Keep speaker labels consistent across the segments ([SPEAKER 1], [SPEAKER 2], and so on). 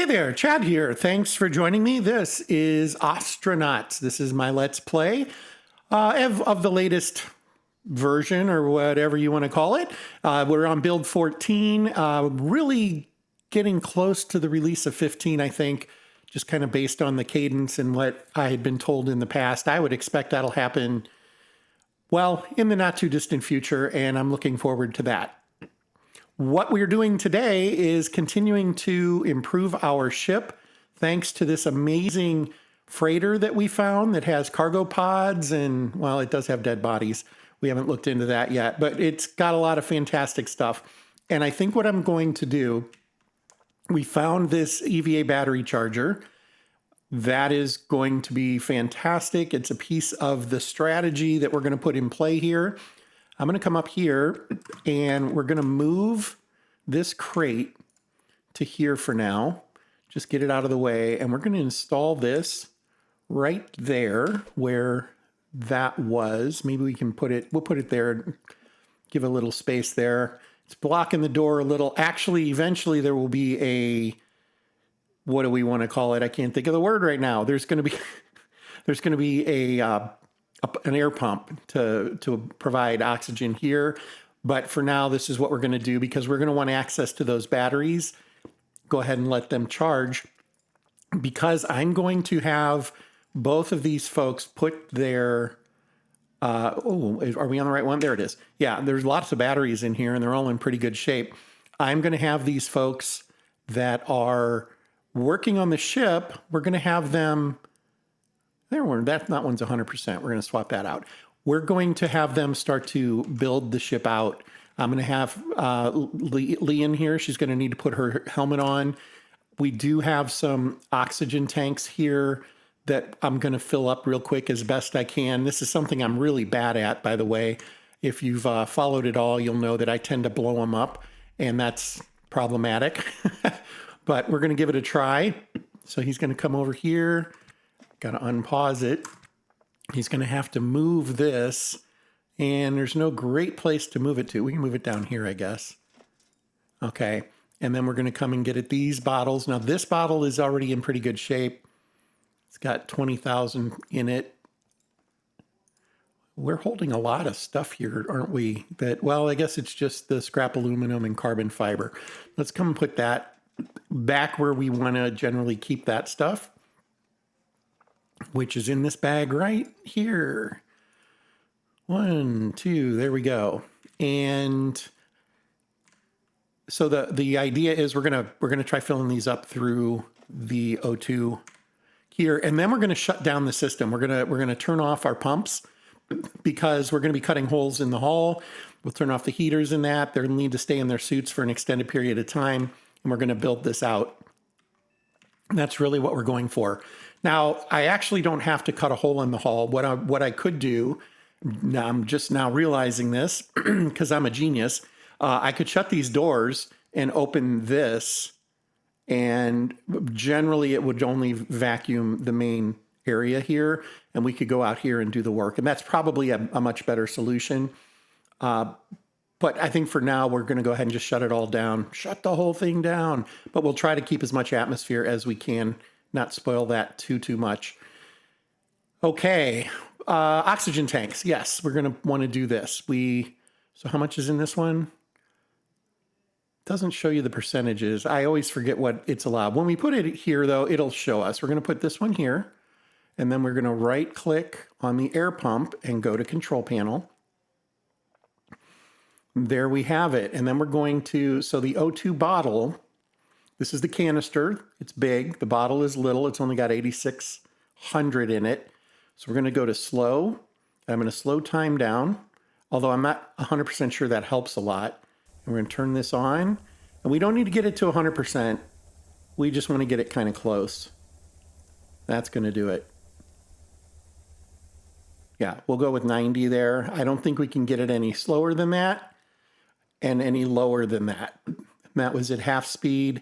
[SPEAKER 1] Hey there, Chad here. Thanks for joining me. This is Ostranauts. This is my Let's Play of the latest version, or whatever you want to call it. We're on build 14, really getting close to the release of 15, I think, just kind of based on the cadence and what I had been told in the past. I would expect that'll happen, well, in the not too distant future, and I'm looking forward to that. What we're doing today is continuing to improve our ship thanks to this amazing freighter that we found that has cargo pods and, well, it does have dead bodies. We haven't looked into that yet, but it's got a lot of fantastic stuff. And I think what I'm going to do, we found this EVA battery charger. That is going to be fantastic. It's a piece of the strategy that we're going to put in play here. I'm going to come up here and we're going to move this crate to here for now. Just get it out of the way. And we're going to install this right there where that was. Maybe we can put it, we'll put it there, give a little space there. It's blocking the door a little. Actually, eventually there will be a, what do we want to call it? I can't think of the word right now. There's going to be an air pump to provide oxygen here. But for now, this is what we're going to do because we're going to want access to those batteries. Go ahead and let them charge because I'm going to have both of these folks put their, are we on the right one? There it is. Yeah, there's lots of batteries in here and they're all in pretty good shape. I'm going to have these folks that are working on the ship. We're going to have them that one's 100%. We're going to swap that out. We're going to have them start to build the ship out. I'm going to have Lee in here. She's going to need to put her helmet on. We do have some oxygen tanks here that I'm going to fill up real quick as best I can. This is something I'm really bad at, by the way. If you've followed it all, you'll know that I tend to blow them up, and that's problematic. But we're going to give it a try. So he's going to come over here. Got to unpause it. He's going to have to move this, and there's no great place to move it to. We can move it down here, I guess. Okay, and then we're going to come and get at these bottles. Now, this bottle is already in pretty good shape. It's got 20,000 in it. We're holding a lot of stuff here, aren't we? That, well, I guess it's just the scrap aluminum and carbon fiber. Let's come and put that back where we want to generally keep that stuff, which is in this bag right here. 1, 2, there we go. And so the idea is we're gonna try filling these up through the O2 here, and then we're gonna shut down the system. We're gonna turn off our pumps because we're gonna be cutting holes in the hull. We'll turn off the heaters in that. They'll need to stay in their suits for an extended period of time, and we're gonna build this out. And that's really what we're going for. Now, I actually don't have to cut a hole in the hull. What I could do, now I'm just now realizing this because I'm a genius, I could shut these doors and open this, and generally it would only vacuum the main area here, and we could go out here and do the work. And that's probably a much better solution. But I think for now, we're going to go ahead and just shut it all down, shut the whole thing down. But we'll try to keep as much atmosphere as we can, not spoil that too much. Okay, oxygen tanks. Yes, we're going to want to do this. So how much is in this one? Doesn't show you the percentages. I always forget what it's allowed. When we put it here, though, it'll show us. We're going to put this one here, and then we're going to right-click on the air pump and go to Control Panel. There we have it. And then we're going to, so the O2 bottle, this is the canister. It's big. The bottle is little. It's only got 8,600 in it. So we're going to go to slow. I'm going to slow time down, although I'm not 100% sure that helps a lot. And we're going to turn this on. And we don't need to get it to 100%. We just want to get it kind of close. That's going to do it. Yeah, we'll go with 90 there. I don't think we can get it any slower than that and any lower than that. That was at half speed.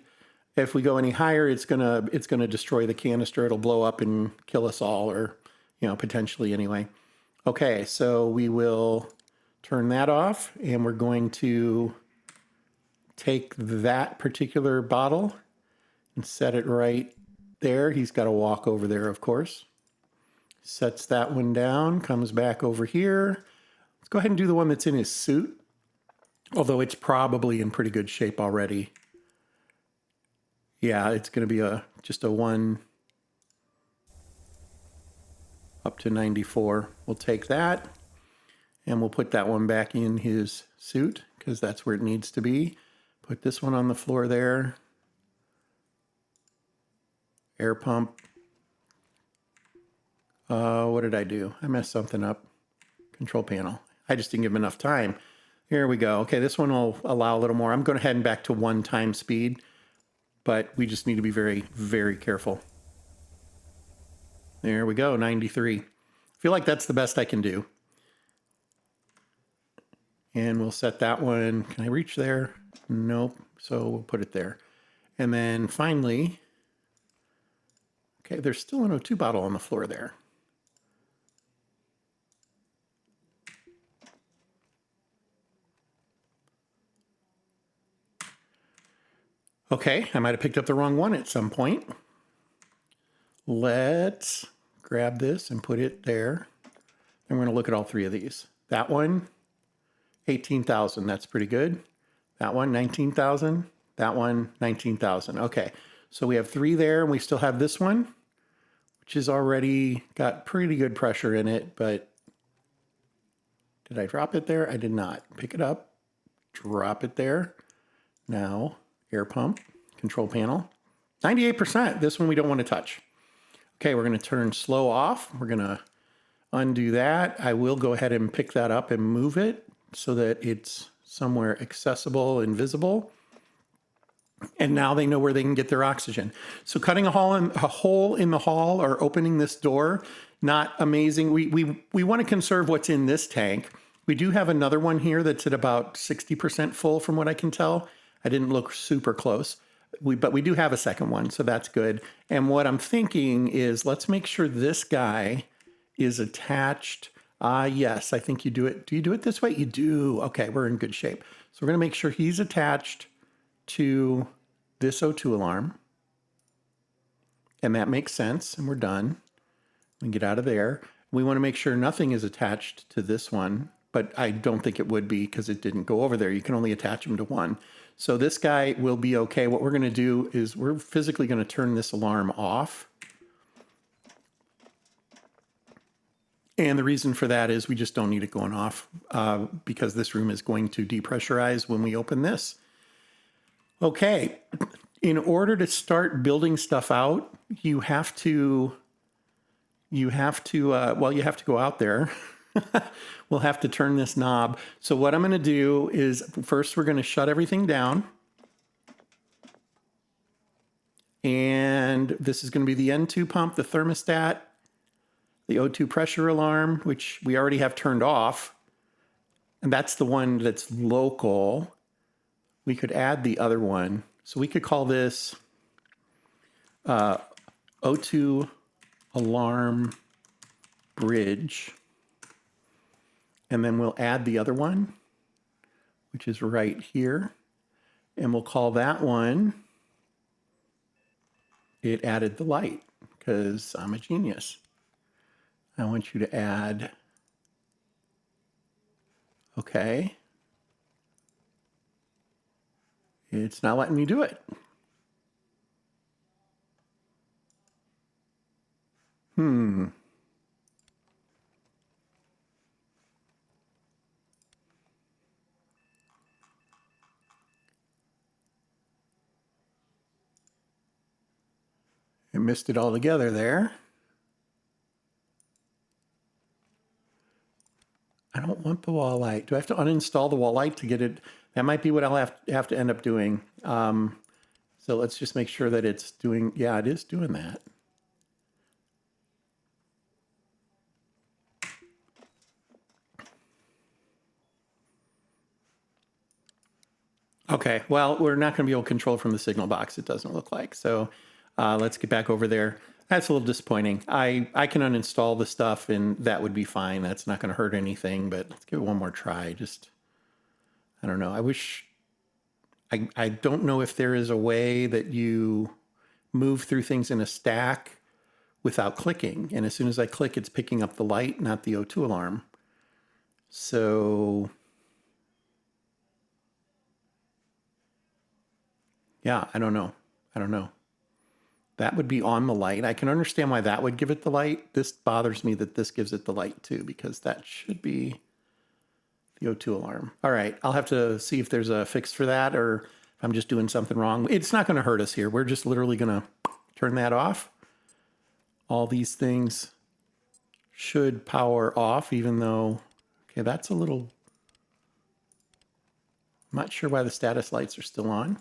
[SPEAKER 1] If we go any higher, it's gonna destroy the canister. It'll blow up and kill us all, or potentially anyway. Okay, so we will turn that off, and we're going to take that particular bottle. and set it right there. He's got to walk over there, of course. Sets that one down, comes back over here. Let's go ahead and do the one that's in his suit, although it's probably in pretty good shape already. Yeah, it's going to be just a 1 up to 94. We'll take that, and we'll put that one back in his suit because that's where it needs to be. Put this one on the floor there. Air pump. What did I do? I messed something up. Control panel. I just didn't give him enough time. Here we go. Okay, this one will allow a little more. I'm going to head back to 1 time speed, but we just need to be very, very careful. There we go, 93. I feel like that's the best I can do. And we'll set that one. Can I reach there? Nope. So we'll put it there. And then finally, okay, there's still an O2 bottle on the floor there. Okay, I might have picked up the wrong one at some point. Let's grab this and put it there. And we're going to look at all 3 of these. That one, 18,000. That's pretty good. That one, 19,000. That one, 19,000. Okay, so we have 3 there, and we still have this one, which has already got pretty good pressure in it, but did I drop it there? I did not. Pick it up, drop it there. Now, air pump, control panel, 98%. This one we don't want to touch. Okay, we're going to turn slow off. We're going to undo that. I will go ahead and pick that up and move it so that it's somewhere accessible and visible. And now they know where they can get their oxygen. So cutting a hole in the hull or opening this door, not amazing. We want to conserve what's in this tank. We do have another one here that's at about 60% full from what I can tell. I didn't look super close. But we do have a second one, so that's good. And what I'm thinking is let's make sure this guy is attached. Yes, I think you do it. Do you do it this way? You do. Okay, we're in good shape. So we're going to make sure he's attached to this O2 alarm. And that makes sense, and we're done. We can get out of there. We want to make sure nothing is attached to this one, but I don't think it would be because it didn't go over there. You can only attach them to one. So this guy will be okay. What we're going to do is we're physically going to turn this alarm off. And the reason for that is we just don't need it going off because this room is going to depressurize when we open this. Okay, in order to start building stuff out, you have to go out there. We'll have to turn this knob. So what I'm going to do is first we're going to shut everything down. And this is going to be the N2 pump, the thermostat, the O2 pressure alarm, which we already have turned off. And that's the one that's local. We could add the other one. So we could call this O2 alarm bridge. And then we'll add the other one, which is right here. And we'll call that one, it added the light, because I'm a genius. I want you to add, okay. It's not letting me do it. I missed it all together there. I don't want the wall light. Do I have to uninstall the wall light to get it? That might be what I'll have to end up doing. So let's just make sure that it's doing, yeah, it is doing that. Okay, well, we're not going to be able to control from the signal box, it doesn't look like. So let's get back over there. That's a little disappointing. I can uninstall the stuff and that would be fine. That's not going to hurt anything, but let's give it one more try. Just, I don't know. I don't know if there is a way that you move through things in a stack without clicking. And as soon as I click, it's picking up the light, not the O2 alarm. So yeah, I don't know. That would be on the light. I can understand why that would give it the light. This bothers me that this gives it the light too, because that should be the O2 alarm. All right, I'll have to see if there's a fix for that or if I'm just doing something wrong. It's not going to hurt us here. We're just literally going to turn that off. All these things should power off, even though, okay, that's a little, I'm not sure why the status lights are still on.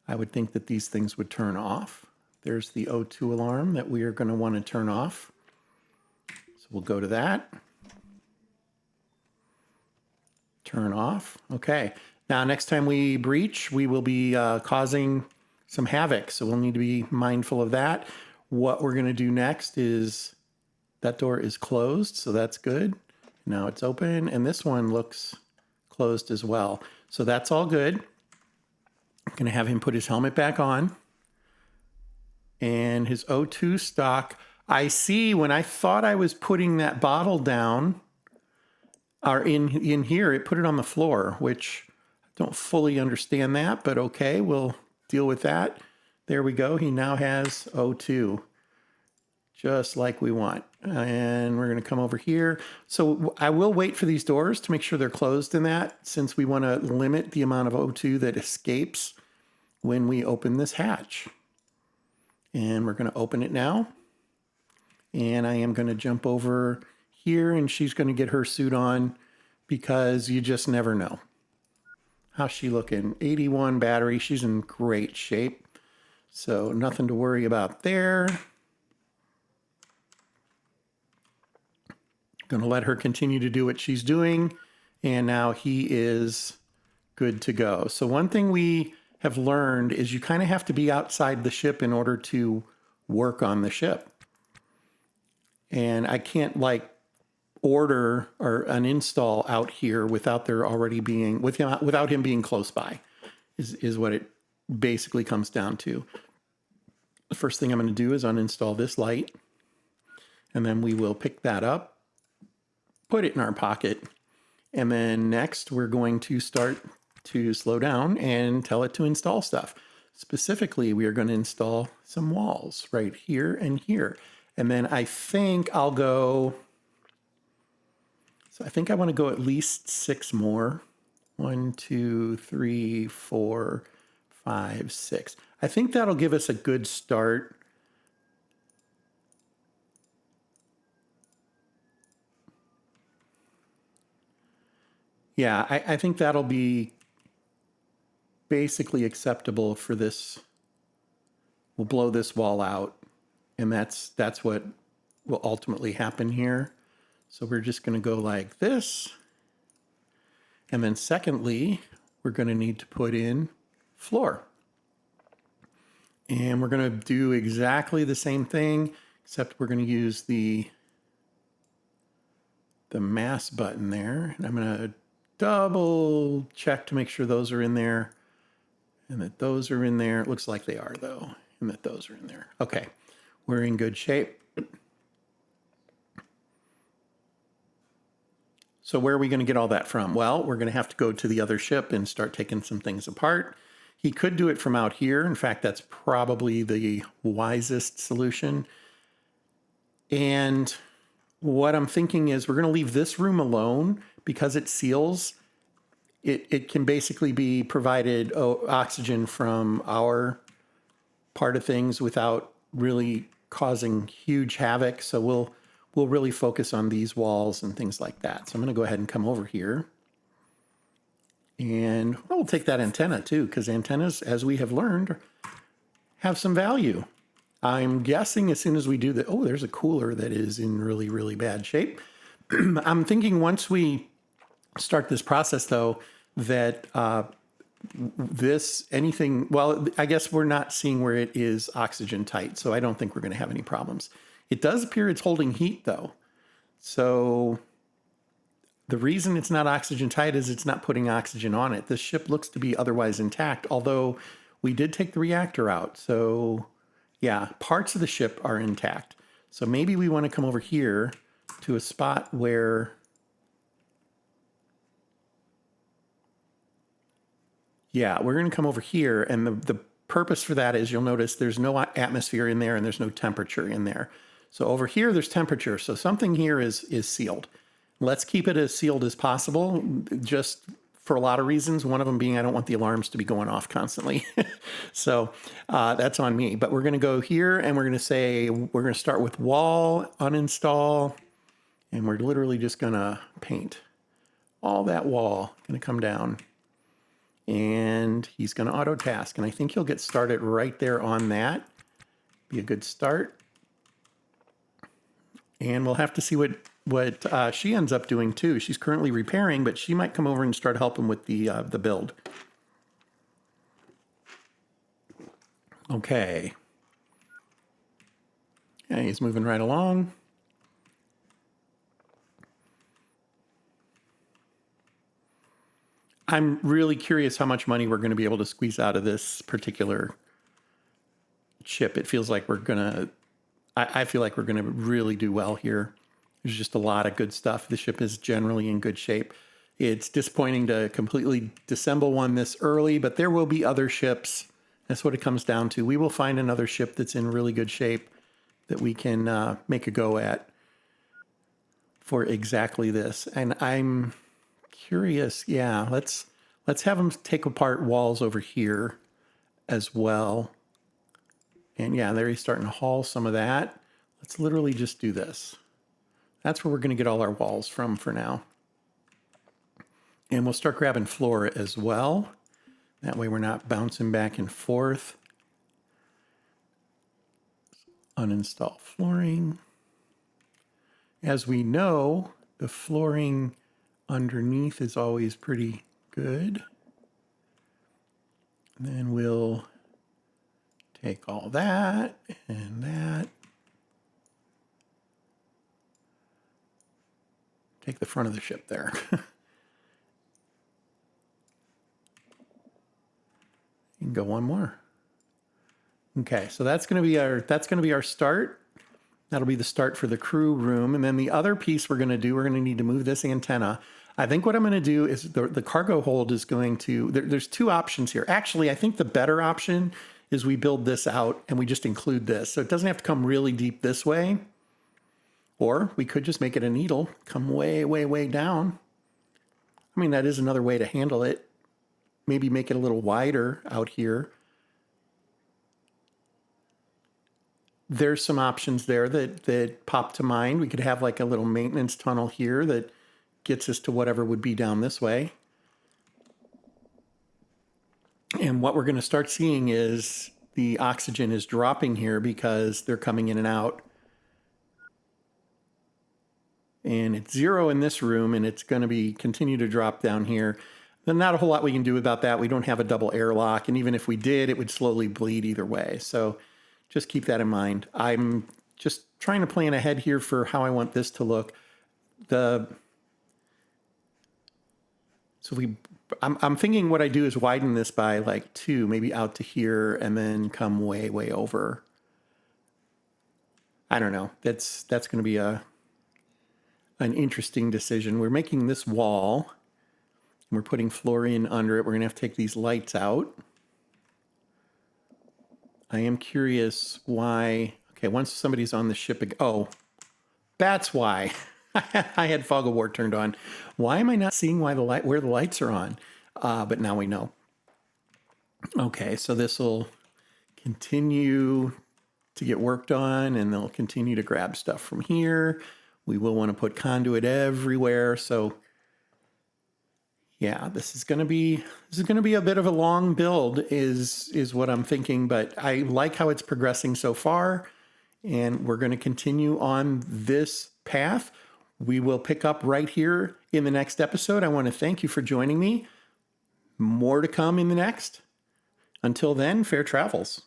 [SPEAKER 1] I would think that these things would turn off. There's the O2 alarm that we are going to want to turn off. So we'll go to that. Turn off. Okay. Now, next time we breach, we will be causing some havoc. So we'll need to be mindful of that. What we're going to do next is that door is closed. So that's good. Now it's open. And this one looks closed as well. So that's all good. I'm going to have him put his helmet back on. And his O2 stock. I see when I thought I was putting that bottle down, or in here, it put it on the floor, which I don't fully understand that, but okay, we'll deal with that. There we go. He now has O2, just like we want. And we're going to come over here. So I will wait for these doors to make sure they're closed in that, since we want to limit the amount of O2 that escapes when we open this hatch. And we're going to open it now. And I am going to jump over here, and she's going to get her suit on, because you just never know. How's she looking? 81 battery. She's in great shape. So nothing to worry about there. Going to let her continue to do what she's doing. And now he is good to go. So one thing we have learned is you kind of have to be outside the ship in order to work on the ship. And I can't like order or an install out here without there already being, without him being close by, is what it basically comes down to. The first thing I'm going to do is uninstall this light, and then we will pick that up, put it in our pocket, and then next we're going to start to slow down and tell it to install stuff. Specifically, we are going to install some walls right here and here. And then I think I'll go, so I think I want to go at least 6 more. 1, 2, 3, 4, 5, 6. I think that'll give us a good start. Yeah, I think that'll be basically acceptable for this. We'll blow this wall out, and that's what will ultimately happen here. So we're just going to go like this. And then secondly, we're going to need to put in floor. And we're going to do exactly the same thing, except we're going to use the mass button there. And I'm going to double check to make sure those are in there and that those are in there. It looks like they are, though, and that those are in there. Okay, we're in good shape. So where are we going to get all that from? Well, we're going to have to go to the other ship and start taking some things apart. He could do it from out here. In fact, that's probably the wisest solution. And what I'm thinking is we're going to leave this room alone because it seals. It can basically be provided oxygen from our part of things without really causing huge havoc. So we'll really focus on these walls and things like that. So I'm going to go ahead and come over here. And we'll take that antenna too, because antennas, as we have learned, have some value. I'm guessing as soon as we do that, oh, there's a cooler that is in really, really bad shape. I'm thinking once we start this process, though, that well, I guess we're not seeing where it is oxygen tight, so I don't think we're going to have any problems. It does appear it's holding heat, though. So the reason it's not oxygen tight is it's not putting oxygen on it. This ship looks to be otherwise intact, although we did take the reactor out. So Yeah, parts of the ship are intact. So maybe we want to come over here to a spot where... Yeah, we're going to come over here, and the purpose for that is you'll notice there's no atmosphere in there and there's no temperature in there. So over here, there's temperature. So something here is sealed. Let's keep it as sealed as possible, just for a lot of reasons. One of them being I don't want the alarms to be going off constantly. So that's on me. But we're going to go here, and we're going to say we're going to start with wall, uninstall, and we're literally just going to paint all that wall. Going to come down. And he's going to auto task. And I think he'll get started right there on that. Be a good start. And we'll have to see what she ends up doing too. She's currently repairing, but she might come over and start helping with the build. Okay. Yeah, he's moving right along. I'm really curious how much money we're going to be able to squeeze out of this particular ship. It feels like we're going to, I feel like we're going to really do well here. There's just a lot of good stuff. The ship is generally in good shape. It's disappointing to completely disassemble one this early, but there will be other ships. That's what it comes down to. We will find another ship that's in really good shape that we can make a go at for exactly this. And I'm curious. Yeah, let's have them take apart walls over here as well. And yeah, there he's starting to haul some of that. Let's literally just do this. That's where we're going to get all our walls from for now. And we'll start grabbing floor as well. That way we're not bouncing back and forth. Uninstall flooring. As we know, the flooring underneath is always pretty good. And then we'll take all that and that. Take the front of the ship there. You can go one more. Okay, so that's going to be our start. That'll be the start for the crew room. And then the other piece we're going to do, we're going to need to move this antenna. I think what I'm going to do is the cargo hold is going to, there's two options here. Actually, I think the better option is we build this out and we just include this. So it doesn't have to come really deep this way. Or we could just make it a needle, come way, way, way down. I mean, that is another way to handle it. Maybe make it a little wider out here. There's some options there that pop to mind. We could have like a little maintenance tunnel here that gets us to whatever would be down this way. And what we're going to start seeing is the oxygen is dropping here because they're coming in and out. And it's 0 in this room, and it's going to be continue to drop down here. Then not a whole lot we can do about that. We don't have a double airlock, and even if we did, it would slowly bleed either way. So just keep that in mind. I'm just trying to plan ahead here for how I want this to look. I'm thinking what I do is widen this by like 2, maybe out to here, and then come way, way over. I don't know. That's going to be an interesting decision. We're making this wall, and we're putting fluorine under it. We're going to have to take these lights out. I am curious why. Okay, once somebody's on the ship, oh, that's why. I had fog of war turned on. Why am I not seeing where the lights are on? But now we know. Okay, so this will continue to get worked on, and they'll continue to grab stuff from here. We will want to put conduit everywhere. So yeah, this is going to be a bit of a long build is what I'm thinking, but I like how it's progressing so far, and we're going to continue on this path. We will pick up right here in the next episode. I want to thank you for joining me. More to come in the next. Until then, fair travels.